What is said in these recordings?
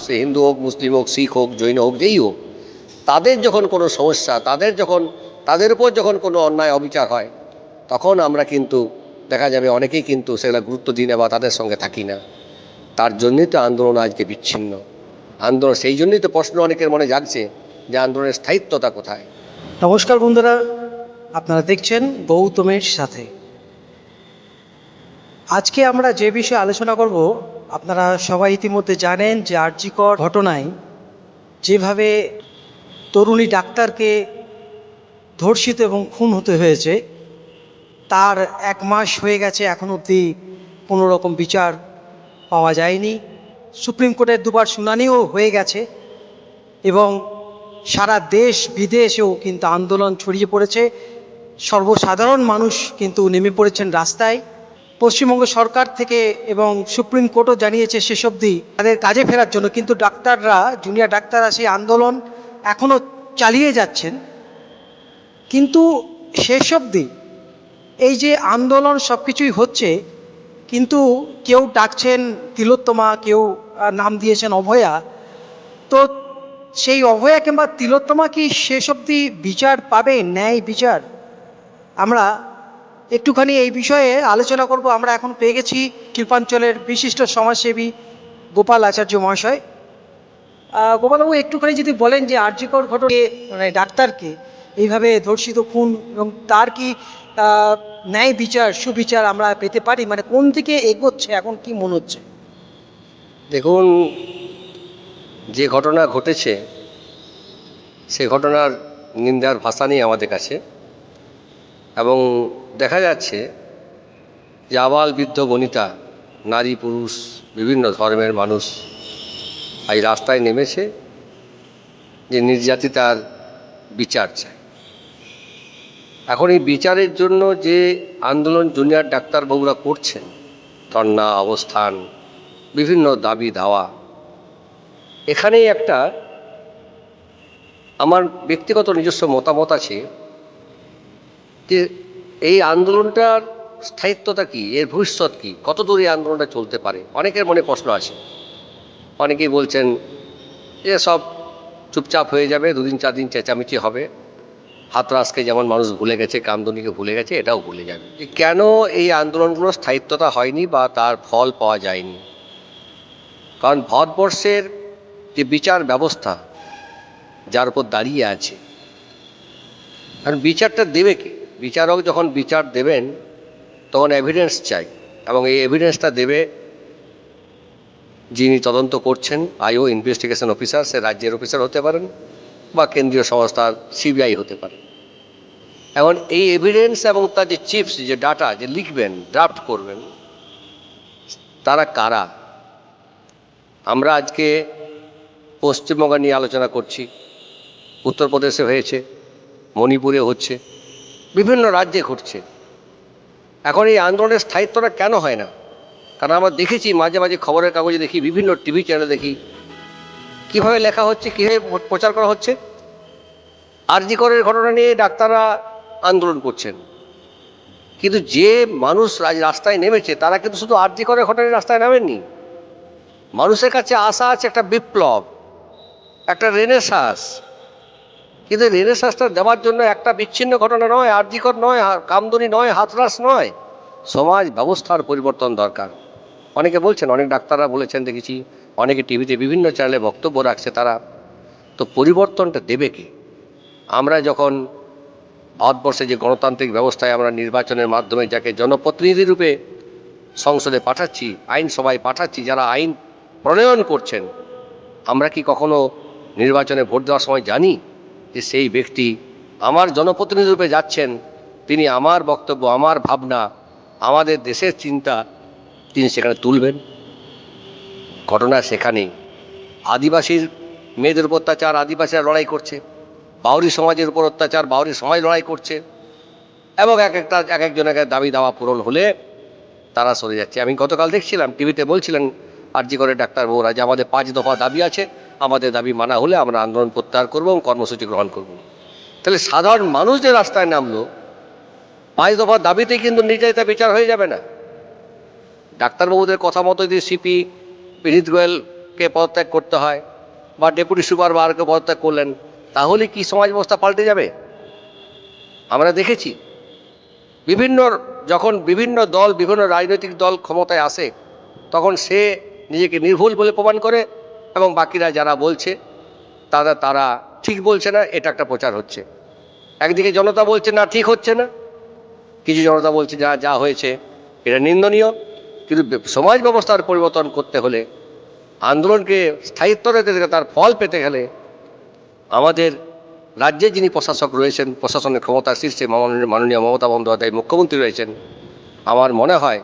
সে হিন্দু হোক, মুসলিম হোক, শিখ হোক, জৈন হোক, যেই হোক, তাদের যখন কোনো সমস্যা, তাদের উপর যখন কোনো অন্যায় অবিচার হয়, তখন আমরা কিন্তু দেখা যাবে অনেকেই কিন্তু সেগুলো গুরুত্ব দিই না বা তাদের সঙ্গে থাকি না। তার জন্যই তো আন্দোলন আজকে বিচ্ছিন্ন। আন্দোলন সেই জন্যই তো প্রশ্ন অনেকের মনে জাগছে যে আন্দোলনের স্থায়িত্বতা কোথায়। নমস্কার বন্ধুরা, আপনারা দেখছেন গৌতমের সাথে। আজকে আমরা যে বিষয়ে আলোচনা করব, আপনারা সবাই ইতিমধ্যে জানেন যে আর.জি. কর ঘটনায় যেভাবে তরুণী ডাক্তারকে ধর্ষিত এবং খুন হতে হয়েছে, তার 1 মাস হয়ে গেছে, এখন অবধি কোনো রকম বিচার পাওয়া যায়নি। সুপ্রিম কোর্টের 2বার শুনানিও হয়ে গেছে এবং সারা দেশ বিদেশেও কিন্তু আন্দোলন ছড়িয়ে পড়েছে। সর্বসাধারণ মানুষ কিন্তু নেমে পড়েছেন রাস্তায়। পশ্চিমবঙ্গ সরকার থেকে এবং সুপ্রিম কোর্টও জানিয়েছে শেষ অবধি তাদের কাজে ফেরার জন্য, কিন্তু ডাক্তাররা, জুনিয়র ডাক্তাররা সেই আন্দোলন এখনও চালিয়ে যাচ্ছেন। কিন্তু শেষ অবধি এই যে আন্দোলন সব কিছুই হচ্ছে, কিন্তু কেউ ডাকছেন তিলোত্তমা, কেউ নাম দিয়েছেন অভয়া। তো সেই অভয়া কিংবা তিলোত্তমা কি শেষ অবধি বিচার পাবে, ন্যায় বিচার? আমরা একটুখানি এই বিষয়ে আলোচনা করব। আমরা এখন পেয়ে গেছি শিল্পাঞ্চলের বিশিষ্ট সমাজসেবী গোপাল আচার্য মহাশয়। গোপালবাবু, একটুখানি যদি বলেন যে আর.জি. কর ঘটনায় মানে ডাক্তারকে এইভাবে ধর্ষিত, খুন, এবং তার কি ন্যায় বিচার, সুবিচার আমরা পেতে পারি? মানে কোন দিকে এগোচ্ছে এখন, কি মনে হচ্ছে? দেখুন, যে ঘটনা ঘটেছে সে ঘটনার নিন্দার ভাষা নেই আমাদের কাছে। এবং দেখা যাচ্ছে যে আবাল বৃদ্ধ বনিতা, নারী পুরুষ, বিভিন্ন ধর্মের মানুষ আজ রাস্তায় নেমেছে যে নির্যাতিতার বিচার চায়। এখন এই বিচারের জন্য যে আন্দোলন জুনিয়র ডাক্তারবাবুরা করছেন, ধর্ণা, অবস্থান, বিভিন্ন দাবি দাওয়া, এখানেই একটা আমার ব্যক্তিগত নিজস্ব মতামত আছে যে এই আন্দোলনটার স্থায়িত্বতা কী, এর ভবিষ্যৎ কী, কত দূর এই আন্দোলনটা চলতে পারে। অনেকের মনে প্রশ্ন আছে। অনেকেই বলছেন যে সব চুপচাপ হয়ে যাবে, 2 দিন 4 দিন চেঁচামেচি হবে, হাতরাসকে যেমন মানুষ ভুলে গেছে, কামদুনিকে ভুলে গেছে, এটাও ভুলে যাবে। যে কেন এই আন্দোলনগুলোর স্থায়িত্বতা হয়নি বা তার ফল পাওয়া যায়নি? কারণ ভারতবর্ষের যে বিচার ব্যবস্থা যার উপর দাঁড়িয়ে আছে, কারণ বিচারটা দেবে কে? বিচারক যখন বিচার দেবেন তখন এভিডেন্স চাই, এবং এই এভিডেন্সটা দেবে যিনি তদন্ত করছেন, আইও, ইনভেস্টিগেশন অফিসার। সে রাজ্যের অফিসার হতে পারেন বা কেন্দ্রীয় সংস্থার সিবিআই হতে পারে। এখন এই এভিডেন্স এবং তার যে চিপস, যে ডাটা যে লিখবেন, ড্রাফট করবেন, তারা কারা? আমরা আজকে পশ্চিমবঙ্গ নিয়ে আলোচনা করছি, উত্তরপ্রদেশে হয়েছে, মণিপুরে হচ্ছে, বিভিন্ন রাজ্যে ঘটছে। এখন এই আন্দোলনের স্থায়িত্বটা কেন হয় না? কারণ আমরা দেখেছি, মাঝে মাঝে খবরের কাগজে দেখি, বিভিন্ন টিভি চ্যানেলে দেখি কীভাবে লেখা হচ্ছে, কীভাবে প্রচার করা হচ্ছে। আর.জি. করের ঘটনা নিয়ে ডাক্তাররা আন্দোলন করছেন, কিন্তু যে মানুষ রাস্তায় নেমেছে তারা কিন্তু শুধু আর.জি. করের ঘটনায় রাস্তায় নামেননি। মানুষের কাছে আশা আছে একটা বিপ্লব, একটা রেনেসাঁস। কিন্তু রেনেসাঁসটা দেওয়ার জন্য একটা বিচ্ছিন্ন ঘটনা নয়, আর.জি. কর নয়, কামদুনি নয়, হাতরাস নয়, সমাজ ব্যবস্থার পরিবর্তন দরকার। অনেকে বলছেন, অনেক ডাক্তাররা বলেছেন, দেখেছি অনেকে টিভিতে বিভিন্ন চ্যানেলে বক্তব্য রাখছে তারা। তো পরিবর্তনটা দেবে কে? আমরা যখন ভারতবর্ষে যে গণতান্ত্রিক ব্যবস্থায় আমরা নির্বাচনের মাধ্যমে যাকে জনপ্রতিনিধি রূপে সংসদে পাঠাচ্ছি, আইনসভায় পাঠাচ্ছি, যারা আইন প্রণয়ন করছেন, আমরা কি কখনো নির্বাচনে ভোট দেওয়ার সময় জানি যে সেই ব্যক্তি আমার জনপ্রতিনিধি রূপে যাচ্ছেন, তিনি আমার বক্তব্য, আমার ভাবনা, আমাদের দেশের চিন্তা তিনি সেখানে তুলবেন? ঘটনা সেখানেই। আদিবাসীর মেয়েদের উপর অত্যাচার, আদিবাসীরা লড়াই করছে। বাউরি সমাজের উপর অত্যাচার, বাউরি সমাজ লড়াই করছে। এবং এক একজনের দাবি দাওয়া পূরণ হলে তারা সরে যাচ্ছে। আমি গতকাল দেখছিলাম টিভিতে বলছিলেন আর.জি. করের ডাক্তারবাবুরা যে আমাদের 5 দফা দাবি আছে, আমাদের দাবি মানা হলে আমরা আন্দোলন প্রত্যাহার করবো এবং কর্মসূচি গ্রহণ করব। তাহলে সাধারণ মানুষ যে রাস্তায় নামলো, 5 দফা দাবিতেই কিন্তু নির্যাতিতা বিচার হয়ে যাবে না। ডাক্তারবাবুদের কথা মতো যদি সিপি বিনীত গোয়েল সুপারকে পদত্যাগ করতে হয় বা ডেপুটি সুপার বারকে পদত্যাগ করলেন, তাহলে কি সমাজ ব্যবস্থা পাল্টে যাবে? আমরা দেখেছি যখন বিভিন্ন দল, বিভিন্ন রাজনৈতিক দল ক্ষমতায় আসে, তখন সে নিজেকে নির্ভুল বলে প্রমাণ করে এবং বাকিরা যারা বলছে তারা ঠিক বলছে না, এটা একটা প্রচার হচ্ছে। একদিকে জনতা বলছে না ঠিক হচ্ছে না, কিছু জনতা বলছে যা হয়েছে এটা নিন্দনীয়। কিন্তু সমাজ ব্যবস্থার পরিবর্তন করতে হলে, আন্দোলনকে স্থায়িত্ব দিতে গেলে, তার ফল পেতে গেলে আমাদের রাজ্যে যিনি প্রশাসক রয়েছেন, প্রশাসনের ক্ষমতার শীর্ষে মাননীয় মমতা বন্দ্যোপাধ্যায় মুখ্যমন্ত্রী রয়েছেন, আমার মনে হয়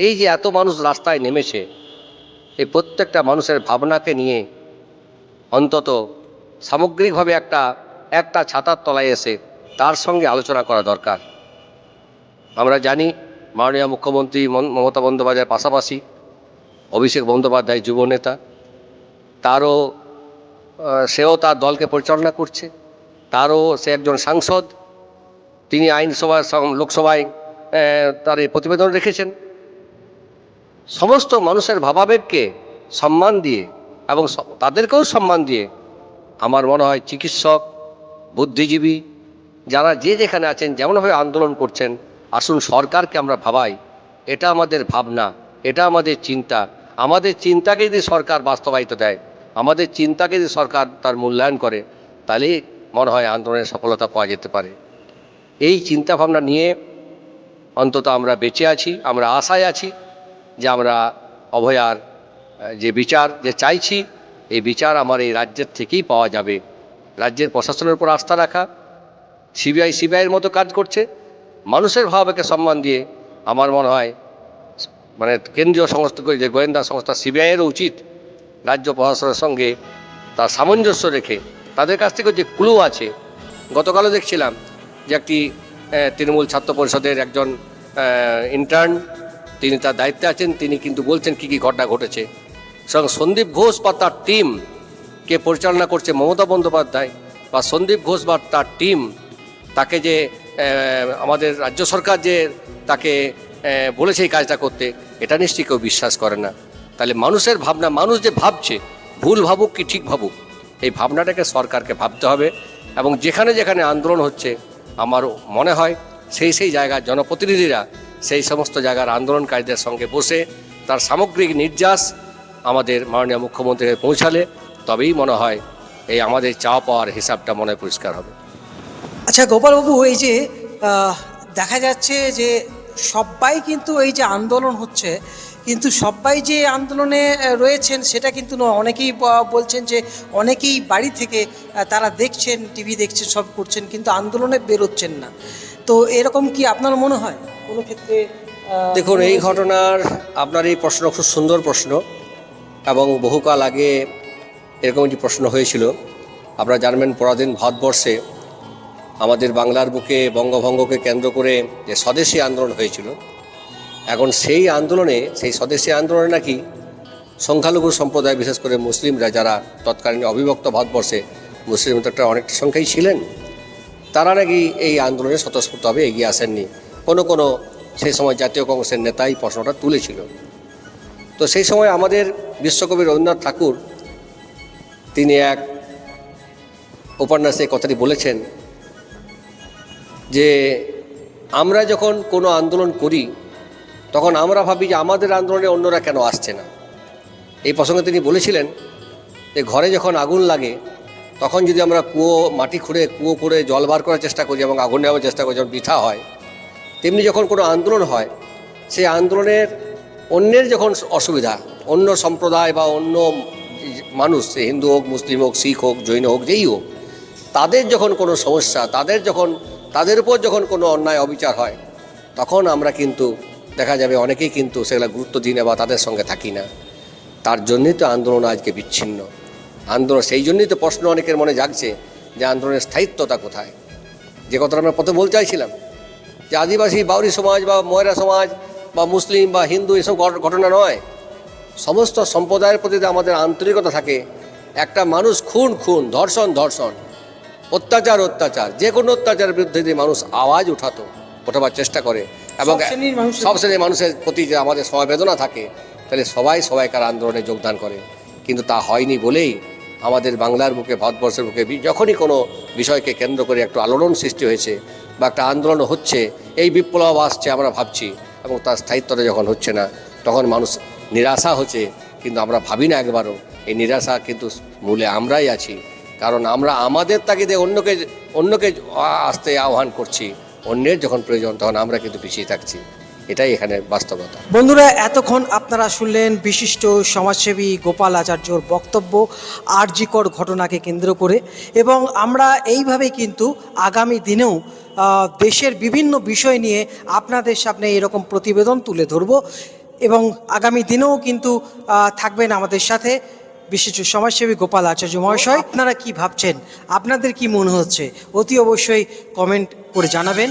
এই যে এত মানুষ রাস্তায় নেমেছে, এই প্রত্যেকটা মানুষের ভাবনাকে নিয়ে অন্তত সামগ্রিকভাবে একটা ছাতার তলায় এসে তার সঙ্গে আলোচনা করা দরকার। আমরা জানি মাননীয় মুখ্যমন্ত্রী মমতা বন্দ্যোপাধ্যায়ের পাশাপাশি অভিষেক বন্দ্যোপাধ্যায় যুব নেতা, সেও তার দলকে পরিচালনা করছে, সে একজন সাংসদ, তিনি লোকসভায় তার এই প্রতিবেদন রেখেছেন। সমস্ত মানুষের ভাবাবেগকে সম্মান দিয়ে এবং তাদেরকেও সম্মান দিয়ে আমার মনে হয় চিকিৎসক, বুদ্ধিজীবী যারা যেখানে আছেন, যেমনভাবে আন্দোলন করছেন, আসুন সরকারকে আমরা ভাবাই। এটা আমাদের ভাবনা, এটা আমাদের চিন্তা। আমাদের চিন্তাকে যদি সরকার বাস্তবায়িত দেয়, আমাদের চিন্তাকে যদি সরকার তার মূল্যায়ন করে, তাহলে মনে হয় আন্দোলনের সফলতা পাওয়া যেতে পারে। এই চিন্তাভাবনা নিয়ে অন্তত আমরা বেঁচে আছি, আমরা আশায় আছি যে আমরা অভয়ার যে বিচার যে চাইছি, এই বিচার আমার এই রাজ্যের থেকেই পাওয়া যাবে। রাজ্যের প্রশাসনের উপর আস্থা রাখা, সিবিআইয়ের মতো কাজ করছে, মানুষের ভাবকে সম্মান দিয়ে আমার মনে হয় কেন্দ্রীয় সংস্থা যে গোয়েন্দা সংস্থা সিবিআইয়েরও উচিত রাজ্য প্রশাসনের সঙ্গে তার সামঞ্জস্য রেখে তাদের কাছ থেকে যে ক্লু আছে। গতকালও দেখছিলাম যে একটি তৃণমূল ছাত্র পরিষদের একজন ইন্টার্ন, তিনি তার দায়িত্বে আছেন, তিনি কিন্তু বলছেন কী কী ঘটনা ঘটেছে। সুতরাং সন্দীপ ঘোষ বা তার টিমকে পরিচালনা করছে মমতা বন্দ্যোপাধ্যায়, বা সন্দীপ ঘোষ বা তার টিম, তাকে যে আমাদের রাজ্য সরকার যে তাকে বলেছে এই কাজটা করতে, এটা নিশ্চয়ই কেউ বিশ্বাস করে না। তাহলে মানুষের ভাবনা, মানুষ যে ভাবছে, ভুল ভাবুক কি ঠিক ভাবুক, এই ভাবনাটাকে সরকারকে ভাবতে হবে। এবং যেখানে যেখানে আন্দোলন হচ্ছে, আমার মনে হয় সেই জায়গার জনপ্রতিনিধিরা সেই সমস্ত জায়গার আন্দোলনকারীদের সঙ্গে বসে তার সামগ্রিক নির্যাস আমাদের মাননীয় মুখ্যমন্ত্রীকে পৌঁছালে তবেই মনে হয় এই আমাদের চাওয়া পাওয়ার হিসাবটা মনে পরিষ্কার হবে। আচ্ছা গোপালবাবু, এই যে দেখা যাচ্ছে যে সবাই কিন্তু এই যে আন্দোলন হচ্ছে, কিন্তু সবাই যে আন্দোলনে রয়েছেন সেটা কিন্তু নয়। অনেকেই বলছেন যে অনেকেই বাড়ি থেকে তারা দেখছেন, টিভি দেখছেন, সব করছেন, কিন্তু আন্দোলনে বেরোচ্ছেন না। তো এরকম কি আপনার মনে হয় কোনো ক্ষেত্রে? দেখুন, এই ঘটনার আপনার এই প্রশ্ন খুব সুন্দর প্রশ্ন, এবং বহুকাল আগে এরকম একটি প্রশ্ন হয়েছিল। আপনারা জানবেন পরাধীন ভারতবর্ষে আমাদের বাংলার বুকে বঙ্গভঙ্গকে কেন্দ্র করে যে স্বদেশী আন্দোলন হয়েছিল, এখন সেই স্বদেশী আন্দোলনে নাকি সংখ্যালঘু সম্প্রদায়, বিশেষ করে মুসলিমরা, যারা তৎকালীন অবিভক্ত ভারতবর্ষে মুসলিমদের একটা অনেকটা সংখ্যাই ছিলেন, তারা নাকি এই আন্দোলনে স্বতঃস্ফূর্তভাবে এগিয়ে আসেননি। কোনো সেই সময় জাতীয় কংগ্রেসের নেতাই প্রশ্নটা তুলেছিল। তো সেই সময় আমাদের বিশ্বকবি রবীন্দ্রনাথ ঠাকুর তিনি এক উপন্যাসে কথাটি বলেছেন যে আমরা যখন কোনো আন্দোলন করি তখন আমরা ভাবি যে আমাদের আন্দোলনে অন্যরা কেন আসছে না। এই প্রসঙ্গে তিনি বলেছিলেন যে ঘরে যখন আগুন লাগে তখন যদি আমরা মাটি খুঁড়ে কুয়ো করে জল বার করার চেষ্টা করি এবং আগুন নেওয়ার চেষ্টা করি, যখন বৃথা হয়, তেমনি যখন কোনো আন্দোলন হয়, সেই আন্দোলনের অন্যের যখন অসুবিধা, অন্য সম্প্রদায় বা অন্য মানুষ, সে হিন্দু হোক, মুসলিম হোক, শিখ হোক, জৈন হোক, যেই হোক, তাদের যখন কোনো সমস্যা, তাদের উপর যখন কোনো অন্যায় অবিচার হয়, তখন আমরা কিন্তু দেখা যাবে অনেকেই কিন্তু সেগুলো গুরুত্ব দিই না বা তাদের সঙ্গে থাকি না। তার জন্যই তো আন্দোলন আজকে বিচ্ছিন্ন। আন্দোলন সেই জন্যই তো প্রশ্ন অনেকের মনে জাগছে যে আন্দোলনের স্থায়িত্বতা কোথায়। যে কথাটা আমরা প্রথমে বলতে চাইছিলাম যে আদিবাসী বাউরি সমাজ বা ময়রা সমাজ বা মুসলিম বা হিন্দু এসব ঘটনা নয়, সমস্ত সম্প্রদায়ের প্রতি আমাদের আন্তরিকতা থাকে। একটা মানুষ খুন, ধর্ষণ, অত্যাচার, যে কোনো অত্যাচারের বিরুদ্ধে যদি মানুষ আওয়াজ ওঠাবার চেষ্টা করে এবং সব শ্রেণীর মানুষের প্রতি যে আমাদের সমবেদনা থাকে, তাহলে সবাইকার আন্দোলনে যোগদান করে। কিন্তু তা হয়নি বলেই আমাদের বাংলার বুকে, ভারতবর্ষের বুকে যখনই কোনো বিষয়কে কেন্দ্র করে একটু আলোড়ন সৃষ্টি হয়েছে বা একটা আন্দোলন হচ্ছে, এই বিপ্লব আসছে আমরা ভাবছি, এবং তার স্থায়িত্বটা যখন হচ্ছে না তখন মানুষ নিরাশা হচ্ছে। কিন্তু আমরা ভাবি না একবারও এই নিরাশা কিন্তু মূলে আমরাই আছি, কারণ আমরা আমাদের তাগিদে অন্যকে আসতে আহ্বান করছি। অন্যের যখন প্রয়োজন তখন আমরা কিন্তু পিছিয়ে থাকছি। এটাই এখানে বাস্তবতা। বন্ধুরা, এতক্ষণ আপনারা শুনলেন বিশিষ্ট সমাজসেবী গোপাল আচার্যর বক্তব্য আরজিকর ঘটনাকে কেন্দ্র করে, এবং আমরা এইভাবেই কিন্তু আগামী দিনেও দেশের বিভিন্ন বিষয় নিয়ে আপনাদের সামনে এরকম প্রতিবেদন তুলে ধরব, এবং আগামী দিনেও কিন্তু থাকবেন আমাদের সাথে বিশিষ্ট সমাজসেবী গোপাল আচার্য মহাশয়। আপনারা কি ভাবছেন, আপনাদের কি মনে হচ্ছে, অতি অবশ্যই কমেন্ট করে জানাবেন।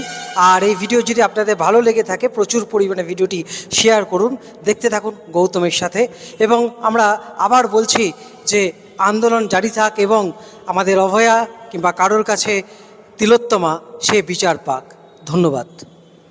আর এই ভিডিও যদি আপনাদের ভালো লেগে থাকে প্রচুর পরিমাণে ভিডিওটি শেয়ার করুন, দেখতে থাকুন গৌতমের সাথে। এবং আমরা আবার বলছি যে আন্দোলন জারি থাক, এবং আমাদের অভয়া কিংবা কারোর কাছে তিলোত্তমা সে বিচার পাক। ধন্যবাদ।